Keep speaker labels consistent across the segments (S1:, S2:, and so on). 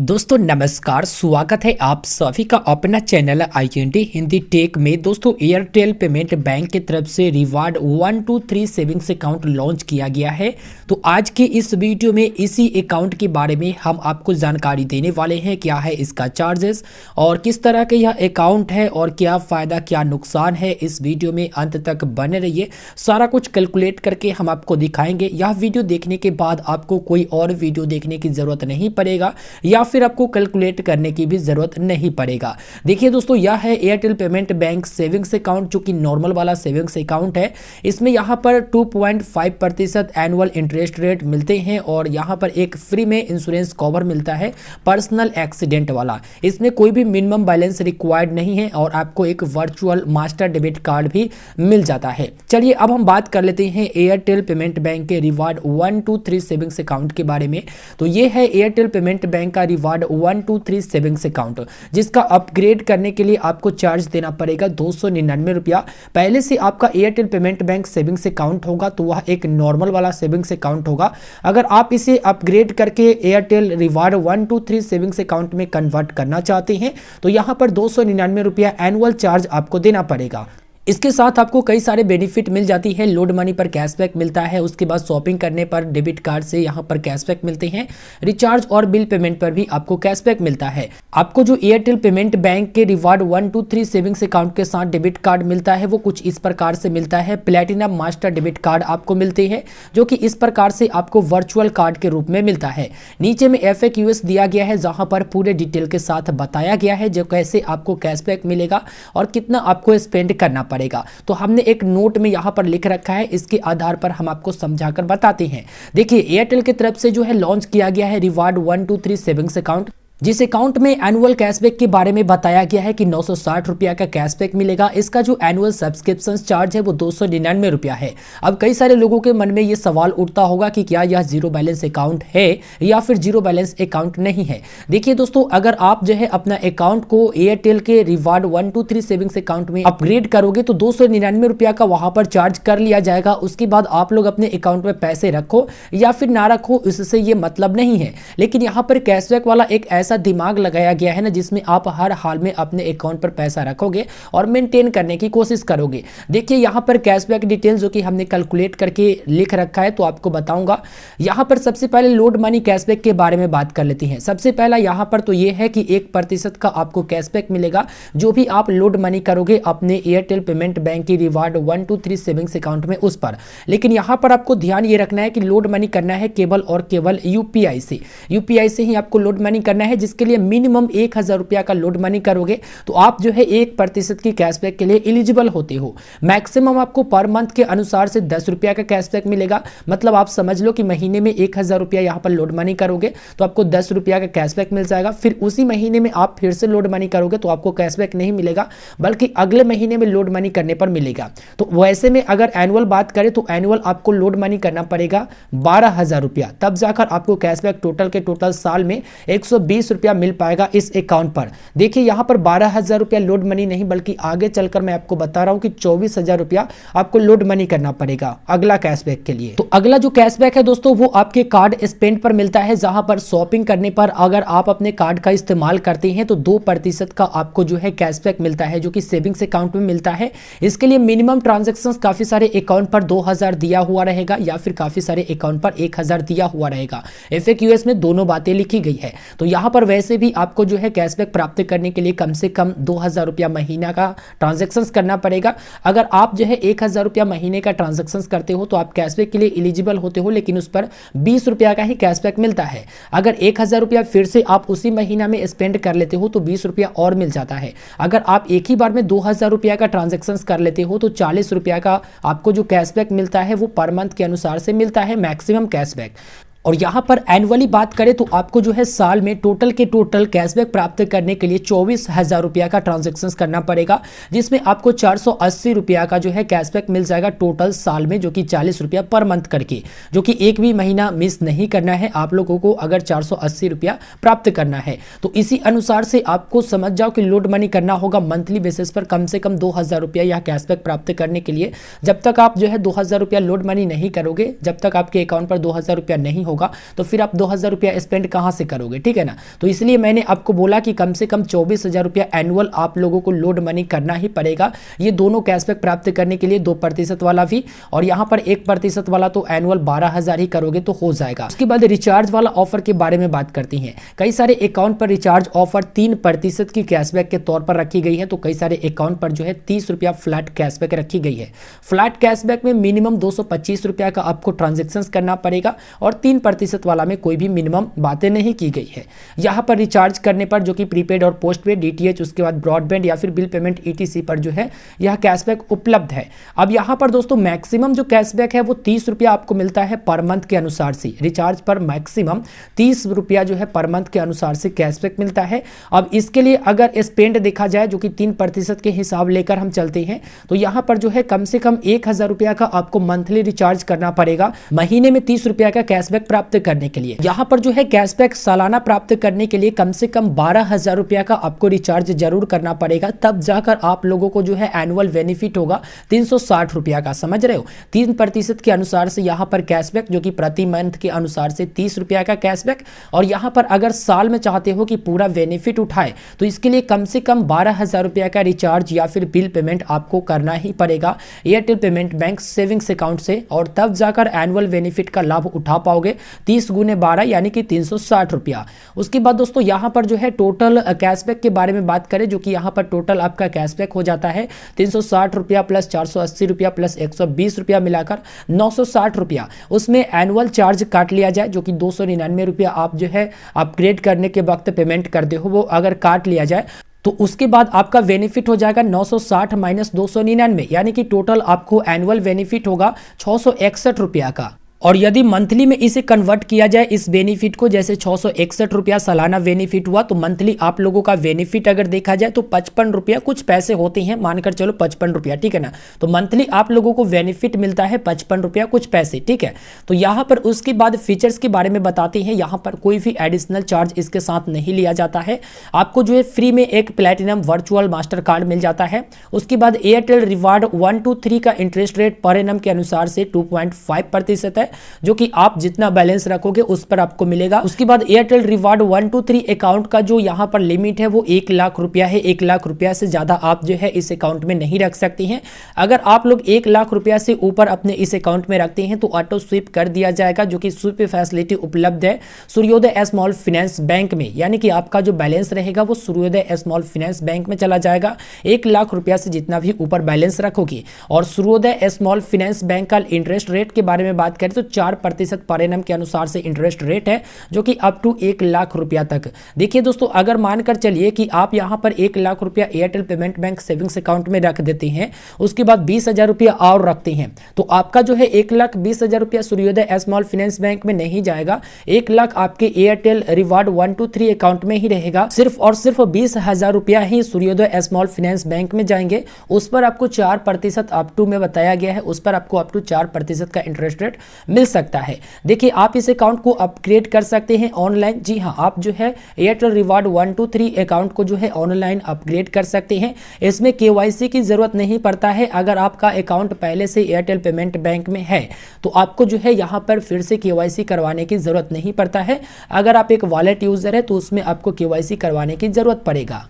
S1: दोस्तों नमस्कार, स्वागत है आप सभी का अपना चैनल INT हिंदी टेक में। दोस्तों एयरटेल पेमेंट बैंक की तरफ से रिवार्ड 123 सेविंग्स अकाउंट लॉन्च किया गया है। तो आज के इस वीडियो में इसी अकाउंट के बारे में हम आपको जानकारी देने वाले हैं। क्या है इसका चार्जेस और किस तरह का यह अकाउंट है और क्या फ़ायदा क्या नुकसान है, इस वीडियो में अंत तक बने रहिए। सारा कुछ कैलकुलेट करके हम आपको दिखाएंगे। यह वीडियो देखने के बाद आपको कोई और वीडियो देखने की ज़रूरत नहीं पड़ेगा या फिर आपको कैलकुलेट करने की भी जरूरत नहीं पड़ेगा। देखिए दोस्तों, यह है Airtel payment bank savings account, जो कि नॉर्मल वाला सेविंग्स अकाउंट है। इसमें यहाँ पर 2.5% एनुअल इंटरेस्ट रेट मिलते हैं और यहाँ पर एक फ्री में इंश्योरेंस कवर मिलता है पर्सनल एक्सीडेंट वाला। इसमें कोई भी मिनिमम बैलेंस रिक्वायर्ड नहीं है और आपको एक वर्चुअल मास्टर डेबिट कार्ड भी मिल जाता है। चलिए अब हम बात कर लेते हैं एयरटेल पेमेंट बैंक के रिवार्ड 123 सेविंग्स अकाउंट के बारे में। तो ये है एयरटेल पेमेंट बैंक का रिवार्ड 123 सेविंग्स अकाउंट, जिसका अपग्रेड करने के लिए आपको चार्ज देना पड़ेगा 299 रुपया। पहले से आपका Airtel payment bank savings account होगा तो वह एक नॉर्मल वाला सेविंग्स अकाउंट होगा। अगर आप इसे अपग्रेड करके एयरटेल रिवार्ड 123 सेविंग्स अकाउंट में कन्वर्ट करना चाहते हैं तो यहाँ पर 299 रुपया एनुअल चार्ज आपको देना पड़ेगा। इसके साथ आपको कई सारे बेनिफिट मिल जाती है। लोड मनी पर कैशबैक मिलता है, उसके बाद शॉपिंग करने पर डेबिट कार्ड से यहाँ पर कैशबैक मिलते हैं। रिचार्ज और बिल पेमेंट पर भी आपको कैशबैक मिलता है। आपको जो एयरटेल पेमेंट बैंक के रिवार्ड 123 सेविंग्स अकाउंट के साथ डेबिट कार्ड मिलता है वो कुछ इस प्रकार से मिलता है। प्लेटिनम मास्टर डेबिट कार्ड आपको मिलते हैं, जो कि इस प्रकार से आपको वर्चुअल कार्ड के रूप में मिलता है। नीचे में FAQs दिया गया है, जहाँ पर पूरे डिटेल के साथ बताया गया है जो कैसे आपको कैशबैक मिलेगा और कितना आपको स्पेंड करना पड़ेगा। तो हमने एक नोट में यहां पर लिख रखा है, इसके आधार पर हम आपको समझाकर बताते हैं। देखिए एयरटेल की तरफ से जो है लॉन्च किया गया है रिवार्ड 123 सेविंग्स अकाउंट, जिस अकाउंट में एनुअल कैशबैक के बारे में बताया गया है कि 960 रुपया का कैशबैक मिलेगा। इसका जो एनुअल सब्सक्रिप्शन चार्ज है वो 299 रुपया है। अब कई सारे लोगों के मन में ये सवाल उठता होगा कि क्या यह जीरो बैलेंस अकाउंट है या फिर जीरो बैलेंस अकाउंट नहीं है। देखिए दोस्तों, अगर आप जो है अपना अकाउंट को एयरटेल के रिवार्ड 123 सेविंग्स अकाउंट में अपग्रेड करोगे तो 299 रुपया का वहां पर चार्ज कर लिया जाएगा। उसके बाद आप लोग अपने अकाउंट में पैसे रखो या फिर ना रखो, इससे ये मतलब नहीं है। लेकिन यहाँ पर कैशबैक वाला एक ऐसा दिमाग लगाया गया है ना, जिसमें आप हर हाल में अपने अकाउंट पर पैसा रखोगे और मेंटेन करने की कोशिश करोगे। देखिए यहाँ पर कैशबैक डिटेल जो कि हमने कैलकुलेट करके लिख रखा है तो आपको बताऊंगा। यहाँ पर सबसे पहले लोड मनी कैशबैक के बारे में बात कर लेते हैं। सबसे पहला यहाँ पर तो ये है कि 1% का आपको कैशबैक मिलेगा जो भी आप लोड मनी करोगे अपने एयरटेल पेमेंट बैंक की रिवार्ड 123 सेविंग्स अकाउंट में उस पर। लेकिन यहाँ पर आपको ध्यान ये रखना है कि लोड मनी करना है केवल और केवल UPI से ही आपको लोड मनी करना है, जिसके लिए मिनिमम 1000 रुपया का लोड मनी करोगे तो आप जो है 1% की कैशबैक के लिए एलिजिबल होते हो। मैक्सिमम आपको पर मंथ के अनुसार से 10 रुपया का कैशबैक मिलेगा। मतलब आप समझ लो कि महीने में 1000 रुपया यहाँ पर लोड मनी करोगे तो आपको 10 रुपया का कैशबैक मिल जाएगा। फिर उसी महीने में आप फिर से लोड मनी करोगे तो आपको कैशबैक नहीं मिलेगा, बल्कि अगले महीने में लोड मनी करने पर मिलेगा। तो वैसे में अगर एनुअल बात करें तो एनुअल आपको लोड मनी करना पड़ेगा 12,000 रुपया, तब जाकर आपको कैशबैक टोटल के टोटल साल में 120 रुपया मिल पाएगा इस अकाउंट पर। देखिए यहाँ पर 12,000 रुपया लोड मनी नहीं, बल्कि आगे चलकर मैं आपको बता रहा हूं कि 24,000 रुपया आपको लोड मनी करना पड़ेगा अगला कैशबैक के लिए। तो अगला जो कैशबैक है दोस्तों वो आपके कार्ड स्पेंड पर मिलता है, जहां पर शॉपिंग करने पर अगर आप अपने कार्ड का इस्तेमाल करते हैं तो 2% का आपको जो है कैशबैक मिलता है, जो कि सेविंग्स अकाउंट में मिलता है। इसके लिए मिनिमम ट्रांजेक्शन काफी सारे अकाउंट पर 2000 दिया हुआ रहेगा या फिर काफी सारे अकाउंट पर 1000 दिया हुआ रहेगा। FAQs में दोनों बातें लिखी गई है। तो यहाँ पर वैसे भी आपको जो है कैशबैक प्राप्त करने के लिए कम से कम 2000 रुपया महीना का ट्रांजैक्शंस करना पड़ेगा। अगर आप जो है 1000 रुपया महीने का ट्रांजैक्शंस करते हो तो आप कैशबैक के लिए एलिजिबल होते हो, लेकिन उस पर 20 रुपया का ही कैशबैक मिलता है। अगर 1000 रुपया फिर से आप उसी महीना में स्पेंड कर लेते हो तो 20 रुपया और मिल जाता है। अगर आप एक ही बार में 2000 रुपया का ट्रांजैक्शंस कर लेते हो तो 40 रुपया का आपको जो कैशबैक मिलता है वो पर मंथ के अनुसार से मिलता है मैक्सिमम कैशबैक। और यहाँ पर एनुअली बात करें तो आपको जो है साल में टोटल के टोटल कैशबैक प्राप्त करने के लिए 24,000 रुपया का ट्रांजैक्शंस करना पड़ेगा, जिसमें आपको 480 रुपया का जो है कैशबैक मिल जाएगा टोटल साल में, जो कि 40 रुपया पर मंथ करके, जो कि एक भी महीना मिस नहीं करना है आप लोगों को अगर 480 रुपया प्राप्त करना है। तो इसी अनुसार से आपको समझ जाओ कि लोड मनी करना होगा मंथली बेसिस पर कम से कम 2000 रुपया यह कैशबैक प्राप्त करने के लिए। जब तक आप जो है 2000 रुपया लोड मनी नहीं करोगे, जब तक आपके अकाउंट पर 2000 रुपया नहीं होगा तो फिर आप 2000 रुपया स्पेंड कहाँ से करोगे, ठीक है ना। तो इसलिए मैंने आपको बोला कि कम से कम 24,000 रुपया एनुअल आप लोगों को लोड मनी करना ही पड़ेगा, ये दोनों कैशबैक प्राप्त करने के लिए। 2% वाला भी और यहाँ पर 1% वाला तो एनुअल 12,000 ही करोगे तो हो जाएगा। उसके बाद रिचार्ज वाला ऑफर के बारे में बात करती हैं। कई सारे अकाउंट पर रिचार्ज ऑफर 3% की कैशबैक के तौर पर रखी गई है, तो कई सारे अकाउंट पर जो है 30 रुपया फ्लैट कैशबैक रखी गई है। फ्लैट कैशबैक में मिनिमम 225 रुपया का आपको ट्रांजेक्शन करना पड़ेगा और 3% वाला में कोई भी मिनिमम बातें नहीं की गई है। यहाँ पर रिचार्ज करने पर जो कि प्रीपेड और पोस्ट पेड, डीटीएच, उसके बाद ब्रॉडबैंड या फिर बिल पेमेंट ईटीसी पर जो है यह कैशबैक उपलब्ध है। अब यहाँ पर दोस्तों मैक्सिमम जो कैशबैक है वो 30 रुपया आपको मिलता है पर मंथ के अनुसार से। रिचार्ज पर मैक्सिमम 30 रुपया जो है पर मंथ के अनुसार से कैशबैक मिलता है। अब इसके लिए अगर स्पेंड देखा जाए जो कि 3% के हिसाब लेकर हम चलते हैं तो यहाँ पर जो है कम से कम 1000 रुपया का आपको मंथली रिचार्ज करना पड़ेगा महीने में 30 रुपया का कैशबैक प्राप्त करने के लिए। यहाँ पर जो है कैशबैक सालाना प्राप्त करने के लिए कम से कम 12,000 रुपया का आपको रिचार्ज जरूर करना पड़ेगा, तब जाकर आप लोगों को जो है एनुअल बेनिफिट होगा 360 रुपया का। समझ रहे हो, 3% के अनुसार से यहाँ पर कैशबैक जो कि प्रति मंथ के अनुसार से 30 रुपया का कैशबैक। और यहाँ पर अगर साल में चाहते हो कि पूरा बेनिफिट उठाए तो इसके लिए कम से कम 12,000 रुपया का रिचार्ज या फिर बिल पेमेंट आपको करना ही पड़ेगा Airtel payment bank savings account से, और तब जाकर एनुअल बेनिफिट का लाभ उठा पाओगे 30 गुने 12 यानी कि 360 रुपया। उसके बाद दोस्तों यहाँ पर जो है टोटल कैशबैक के बारे में बात करें जो कि यहाँ पर टोटल आपका कैशबैक हो जाता है 360 रुपया प्लस 480 रुपया प्लस 120 रुपया मिलाकर 960 रुपया। उसमें एनुअल चार्ज काट लिया जाए जो कि 299 रुपया आप जो है अपग्रेड करने के वक्त पेमेंट करते हो, वो अगर काट लिया जाए तो उसके बाद आपका बेनिफिट हो जाएगा 960 माइनस 299 यानी कि टोटल आपको एनुअल बेनिफिट होगा 661 रुपया का। और यदि मंथली में इसे कन्वर्ट किया जाए इस बेनिफिट को, जैसे 661 रुपया सालाना बेनिफिट हुआ तो मंथली आप लोगों का बेनिफिट अगर देखा जाए तो 55 रुपया कुछ पैसे होते हैं, मानकर चलो 55 रुपया, ठीक है ना। तो मंथली आप लोगों को बेनिफिट मिलता है 55 रुपया कुछ पैसे, ठीक है। तो यहाँ पर उसके बाद फीचर्स के बारे में बताते हैं। यहाँ पर कोई भी एडिशनल चार्ज इसके साथ नहीं लिया जाता है। आपको जो है फ्री में एक प्लैटिनम वर्चुअल मास्टर कार्ड मिल जाता है। उसके बाद एयरटेल रिवार्ड 123 का इंटरेस्ट रेट पर एनम के अनुसार से 2.5% है, जो कि आप जितना बैलेंस रखोगे उस पर आपको मिलेगा। उसके बाद एयरटेल रिवार्ड 123 अकाउंट का जो यहाँ पर लिमिट है वो 1 लाख रुपया है। 1 लाख रुपया से ज्यादा आप जो है इस अकाउंट में नहीं रख सकती हैं। अगर आप लोग 1 लाख रुपया से ऊपर अपने इस अकाउंट में रखते हैं तो ऑटो स्वीप कर दिया जाएगा, जो कि स्वीप फैसिलिटी उपलब्ध है सूर्योदय स्मॉल फाइनेंस बैंक में, यानी कि आपका जो बैलेंस रहेगा वो सूर्योदय स्मॉल फाइनेंस बैंक में चला जाएगा 1 लाख रुपया से जितना भी ऊपर बैलेंस रखोगे। और सूर्योदय स्मॉल फाइनेंस बैंक का इंटरेस्ट रेट के बारे में बात करें तो 4% पर एनम के अनुसार से इंटरेस्ट रेट है, जो कि अप टू 1 लाख रुपया तक। देखिए दोस्तों, अगर मानकर चलिए कि आप यहां पर 1 लाख रुपया Airtel payment bank savings account में रख देते हैं, उसके बाद 20,000 रुपया और रखते हैं, तो आपका जो है 1,20,000 रुपया सूर्योदय स्मॉल फाइनेंस बैंक में नहीं जाएगा। 1 लाख आपके एयरटेल रिवार्ड 123 अकाउंट में ही रहेगा। सिर्फ और सिर्फ 20,000 रुपया ही सूर्योदय स्मॉल फाइनेंस बैंक में जाएंगे। उस पर आपको 4% अप टू में बताया गया है, उस पर आपको अप टू 4% का इंटरेस्ट रेट मिल सकता है। देखिए, आप इस अकाउंट को अपग्रेड कर सकते हैं ऑनलाइन। जी हाँ, आप जो है एयरटेल रिवार्ड 123 अकाउंट को जो है ऑनलाइन अपग्रेड कर सकते हैं। इसमें केवाईसी की जरूरत नहीं पड़ता है। अगर आपका अकाउंट पहले से एयरटेल पेमेंट बैंक में है तो आपको जो है यहाँ पर फिर से केवाईसी करवाने की जरूरत नहीं पड़ता है। अगर आप एक वॉलेट यूजर है तो उसमें आपको केवाईसी करवाने की जरूरत पड़ेगा।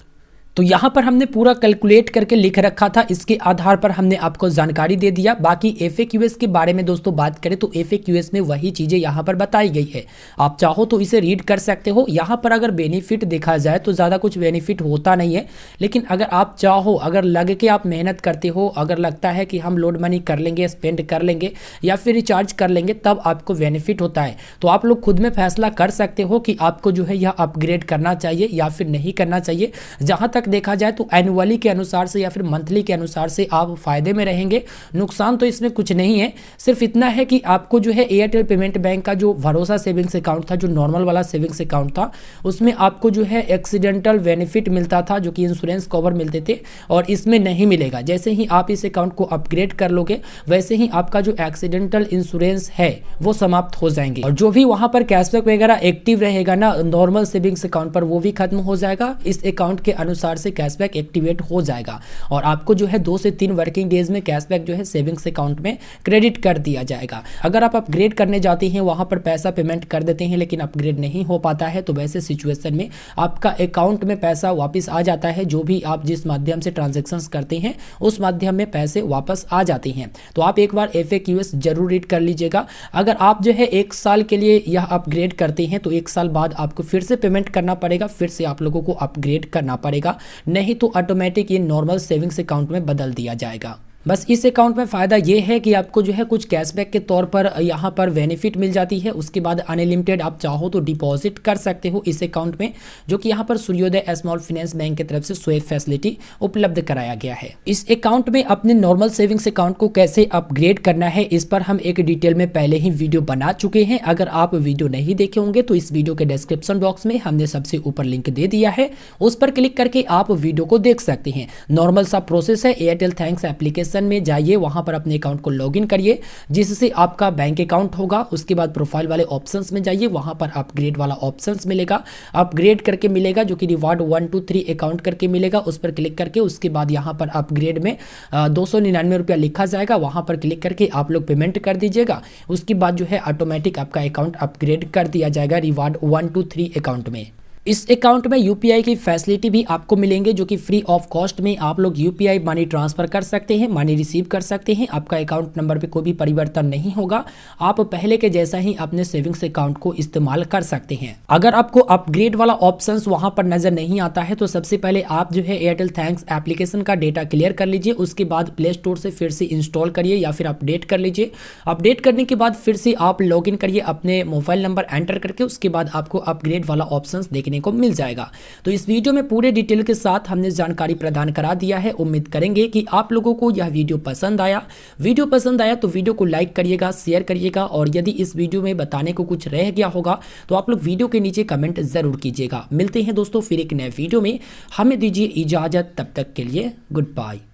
S1: तो यहाँ पर हमने पूरा कैलकुलेट करके लिख रखा था, इसके आधार पर हमने आपको जानकारी दे दिया। बाकी FAQs के बारे में दोस्तों बात करें तो FAQs में वही चीज़ें यहाँ पर बताई गई है। आप चाहो तो इसे रीड कर सकते हो। यहाँ पर अगर बेनिफिट देखा जाए तो ज़्यादा कुछ बेनिफिट होता नहीं है, लेकिन अगर आप चाहो, अगर लगे कि आप मेहनत करते हो, अगर लगता है कि हम लोड मनी कर लेंगे, स्पेंड कर लेंगे या फिर रिचार्ज कर लेंगे, तब आपको बेनिफिट होता है। तो आप लोग खुद में फैसला कर सकते हो कि आपको जो है यह अपग्रेड करना चाहिए या फिर नहीं करना चाहिए। जहाँ तक देखा जाए तो एनुअली के अनुसार से या फिर मंथली के अनुसार से आप फायदे में रहेंगे। नुकसान तो इसमें कुछ नहीं है, सिर्फ इतना है कि आपको जो है एयरटेल पेमेंट बैंक का जो भरोसा सेविंग्स अकाउंट था, जो नॉर्मल वाला सेविंग्स अकाउंट था, उसमें आपको जो है एक्सीडेंटल बेनिफिट मिलता था, जो कि इंश्योरेंस कवर मिलते थे, और इसमें नहीं मिलेगा। जैसे ही आप इस अकाउंट को अपग्रेड कर लोगे वैसे ही आपका जो एक्सीडेंटल इंश्योरेंस है वो समाप्त हो जाएंगे, और जो भी वहां पर कैशबैक वगैरह एक्टिव रहेगा ना नॉर्मल सेविंग्स अकाउंट पर, वो भी खत्म हो जाएगा। इस अकाउंट के अनुसार अनुसार से कैशबैक एक्टिवेट हो जाएगा और आपको जो है 2 से 3 वर्किंग डेज में कैशबैक जो है सेविंग्स अकाउंट में क्रेडिट कर दिया जाएगा। अगर आप अपग्रेड करने जाते हैं, वहां पर पैसा पेमेंट कर देते हैं लेकिन अपग्रेड नहीं हो पाता है, तो वैसे सिचुएशन में आपका अकाउंट में पैसा वापस आ जाता है। जो भी आप जिस माध्यम से ट्रांजैक्शंस करते हैं उस माध्यम में पैसे वापस आ जाते हैं। तो आप एक बार FAQs जरूर रीड कर लीजिएगा। अगर आप जो है 1 साल के लिए यह अपग्रेड करते हैं तो 1 साल बाद आपको फिर से पेमेंट करना पड़ेगा, फिर से आप लोगों को अपग्रेड करना पड़ेगा, नहीं तो ऑटोमेटिक ये नॉर्मल सेविंग्स अकाउंट में बदल दिया जाएगा। बस इस अकाउंट में फ़ायदा ये है कि आपको जो है कुछ कैशबैक के तौर पर यहाँ पर बेनिफिट मिल जाती है। उसके बाद अनलिमिटेड आप चाहो तो डिपॉजिट कर सकते हो इस अकाउंट में, जो कि यहाँ पर सूर्योदय स्मॉल फाइनेंस बैंक की तरफ से स्वेप फैसिलिटी उपलब्ध कराया गया है। इस अकाउंट में अपने नॉर्मल सेविंग्स अकाउंट को कैसे अपग्रेड करना है, इस पर हम एक डिटेल में पहले ही वीडियो बना चुके हैं। अगर आप वीडियो नहीं देखे होंगे तो इस वीडियो के डिस्क्रिप्शन बॉक्स में हमने सबसे ऊपर लिंक दे दिया है, उस पर क्लिक करके आप वीडियो को देख सकते हैं। नॉर्मल सा प्रोसेस है। एयरटेल थैंक्स एप्लीकेशन में जाइए, वहां पर अपने अकाउंट को लॉगिन करिए जिससे आपका बैंक अकाउंट होगा। उसके बाद प्रोफाइल वाले ऑप्शंस में जाइए, वहां पर अपग्रेड वाला ऑप्शंस मिलेगा, अपग्रेड करके मिलेगा जो कि रिवार्ड 1 2 3 अकाउंट करके मिलेगा। उस पर क्लिक करके उसके बाद यहां पर अपग्रेड में 299 रुपया लिखा जाएगा, वहां पर क्लिक करके आप लोग पेमेंट कर दीजिएगा। उसके बाद जो है ऑटोमेटिक आपका अकाउंट अपग्रेड कर दिया जाएगा रिवार्ड 1 2 3 अकाउंट में। इस अकाउंट में UPI की फैसिलिटी भी आपको मिलेंगे, जो कि फ्री ऑफ कॉस्ट में आप लोग UPI मनी ट्रांसफर कर सकते हैं, मनी रिसीव कर सकते हैं। आपका अकाउंट नंबर पे कोई भी परिवर्तन नहीं होगा, आप पहले के जैसा ही अपने सेविंग्स अकाउंट को इस्तेमाल कर सकते हैं। अगर आपको अपग्रेड वाला ऑप्शंस वहां पर नजर नहीं आता है तो सबसे पहले आप जो है एयरटेल थैंक्स एप्लीकेशन का डेटा क्लियर कर लीजिए। उसके बाद प्ले स्टोर से फिर से इंस्टॉल करिए या फिर अपडेट कर लीजिए। अपडेट करने के बाद फिर से आप लॉग इन करिए अपने मोबाइल नंबर एंटर करके, उसके बाद आपको अपग्रेड वाला ऑप्शन देखने को मिल जाएगा। तो इस वीडियो में पूरे डिटेल के साथ हमने जानकारी प्रदान करा दिया है। उम्मीद करेंगे कि आप लोगों को यह वीडियो पसंद आया। वीडियो पसंद आया तो वीडियो को लाइक करिएगा, शेयर करिएगा और यदि इस वीडियो में बताने को कुछ रह गया होगा तो आप लोग वीडियो के नीचे कमेंट जरूर कीजिएगा। मिलते हैं दोस्तों फिर एक नए वीडियो में, हमें दीजिए इजाजत, तब तक के लिए गुड बाय।